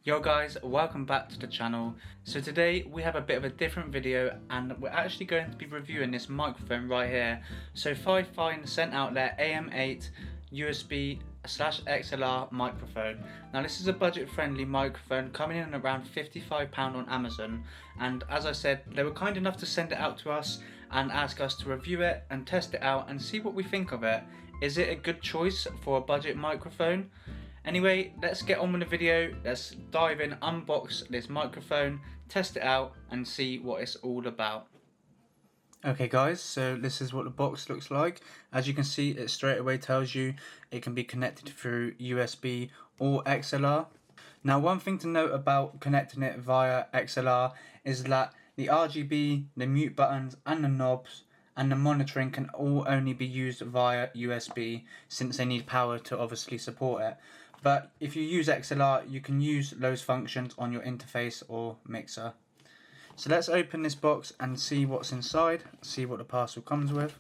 Yo guys, welcome back to the channel. So today we have a bit of a different video and we're actually going to be reviewing this microphone right here. So FIFINE sent out their AM8 USB/XLR microphone. Now this is a budget friendly microphone coming in around £55 on Amazon, and as I said, they were kind enough to send it out to us and ask us to review it and test it out and see what we think of it. Is it a good choice for a budget microphone? Anyway, let's get on with the video. Let's dive in, unbox this microphone, test it out and see what it's all about. Okay guys, so this is what the box looks like. As you can see, it straight away tells you it can be connected through USB or XLR. Now one thing to note about connecting it via XLR is that the RGB, the mute buttons and the knobs and the monitoring can all only be used via USB, since they need power to obviously support it. But if you use XLR, you can use those functions on your interface or mixer. So let's open this box and see what's inside, see what the parcel comes with.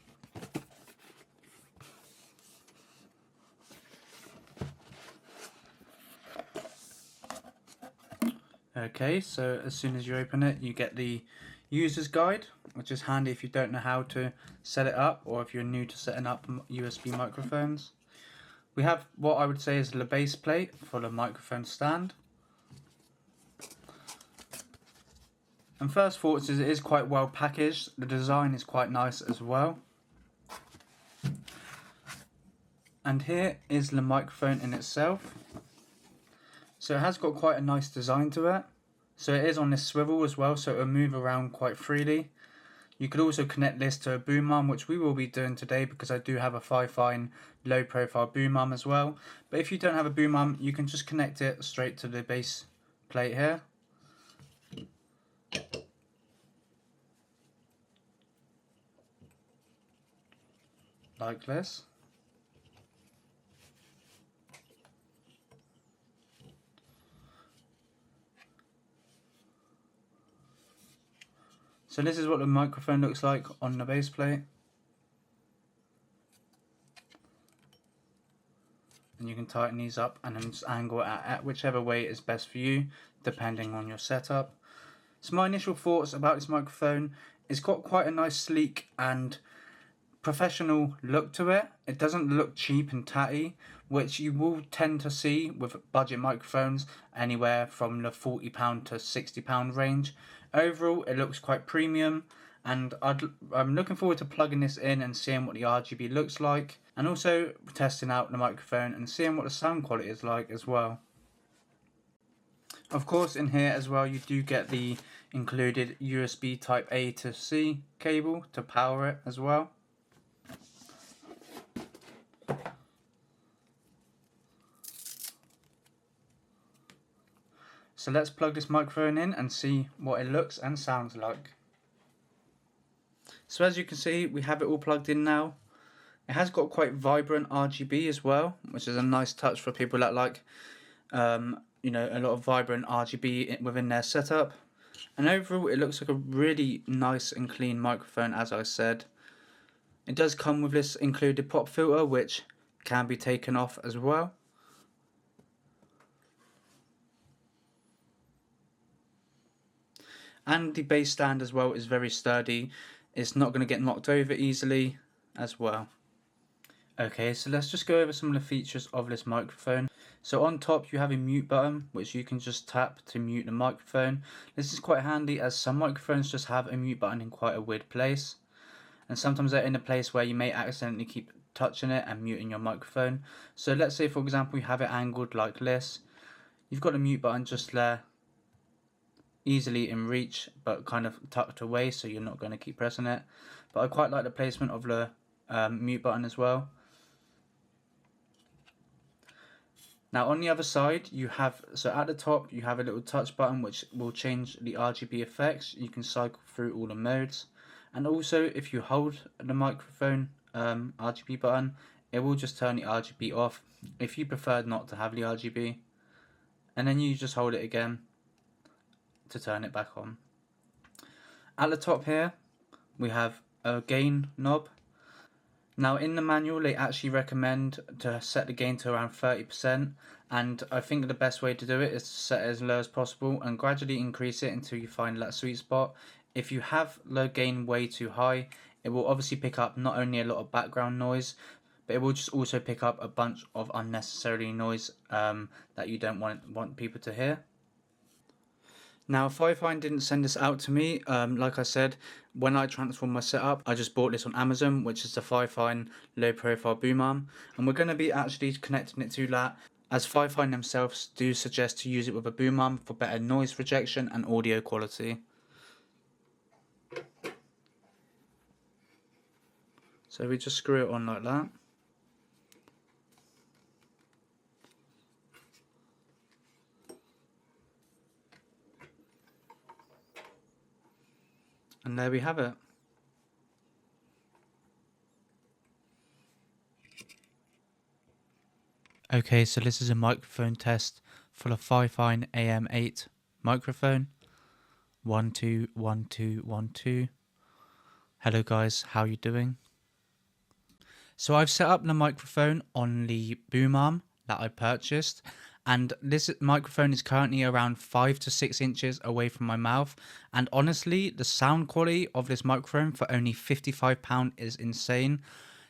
Okay, so as soon as you open it, you get the user's guide, which is handy if you don't know how to set it up or if you're new to setting up USB microphones. We have what I would say is the base plate for the microphone stand. And first thoughts is it is quite well packaged. The design is quite nice as well. And here is the microphone in itself. So it has got quite a nice design to it. So it is on this swivel as well, so it will move around quite freely. You could also connect this to a boom arm, which we will be doing today because I do have a FIFINE low profile boom arm as well. But if you don't have a boom arm, you can just connect it straight to the base plate here. Like this. So this is what the microphone looks like on the base plate. And you can tighten these up and then just angle it at whichever way is best for you, depending on your setup. So my initial thoughts about this microphone, it's got quite a nice sleek and professional look to it. It doesn't look cheap and tatty, which you will tend to see with budget microphones anywhere from the £40 to £60 range. Overall, it looks quite premium, and I'm looking forward to plugging this in and seeing what the RGB looks like, and also testing out the microphone and seeing what the sound quality is like as well. Of course, in here as well, you do get the included USB type A to C cable to power it as well. So let's plug this microphone in and see what it looks and sounds like. So as you can see, we have it all plugged in now. It has got quite vibrant RGB as well, which is a nice touch for people that like you know, a lot of vibrant RGB within their setup. And overall it looks like a really nice and clean microphone, as I said. It does come with this included pop filter, which can be taken off as well. And the base stand as well is very sturdy. It's not going to get knocked over easily as well. Okay, so let's just go over some of the features of this microphone. So on top you have a mute button, which you can just tap to mute the microphone. This is quite handy as some microphones just have a mute button in quite a weird place. And sometimes they're in a place where you may accidentally keep touching it and muting your microphone. So let's say for example you have it angled like this. You've got the mute button just there, easily in reach but kind of tucked away, so you're not going to keep pressing it. But I quite like the placement of the mute button as well. Now on the other side you have, so at the top you have a little touch button which will change the RGB effects. You can cycle through all the modes, and also if you hold the microphone RGB button, it will just turn the RGB off if you prefer not to have the RGB, and then you just hold it again to turn it back on. At the top here we have a gain knob. Now in the manual they actually recommend to set the gain to around 30%, and I think the best way to do it is to set it as low as possible and gradually increase it until you find that sweet spot. If you have low gain way too high, it will obviously pick up not only a lot of background noise, but it will just also pick up a bunch of unnecessary noise that you don't want people to hear. Now, FIFINE didn't send this out to me. Like I said, when I transformed my setup, I just bought this on Amazon, which is the FIFINE low profile boom arm. And we're going to be actually connecting it to that, as FIFINE themselves do suggest to use it with a boom arm for better noise rejection and audio quality. So we just screw it on like that. And there we have it. Okay, so this is a microphone test for the FIFINE AM8 microphone. 1 2 1 2 1 2. Hello guys, how you doing? So I've set up the microphone on the boom arm that I purchased, and this microphone is currently around 5 to 6 inches away from my mouth, and honestly the sound quality of this microphone for only £55 is insane.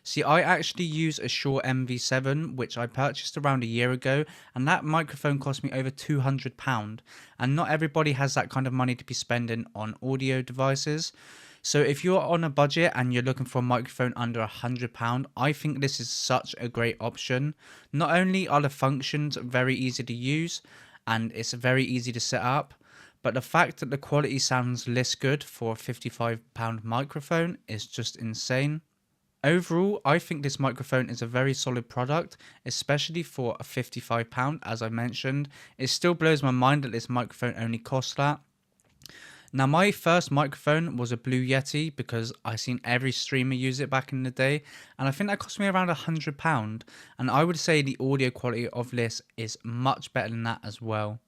See, I actually use a Shure MV7, which I purchased around a year ago, and that microphone cost me over £200. And not everybody has that kind of money to be spending on audio devices. So if you're on a budget and you're looking for a microphone under £100, I think this is such a great option. Not only are the functions very easy to use and it's very easy to set up, but the fact that the quality sounds this good for a £55 microphone is just insane. Overall, I think this microphone is a very solid product, especially for a £55, as I mentioned. It still blows my mind that this microphone only costs that. Now, my first microphone was a Blue Yeti because I seen every streamer use it back in the day, and I think that cost me around £100. And I would say the audio quality of this is much better than that as well.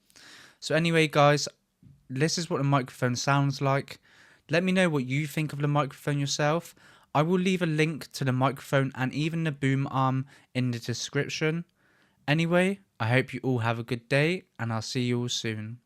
So anyway, guys, this is what the microphone sounds like. Let me know what you think of the microphone yourself. I will leave a link to the microphone and even the boom arm in the description. Anyway, I hope you all have a good day, and I'll see you all soon.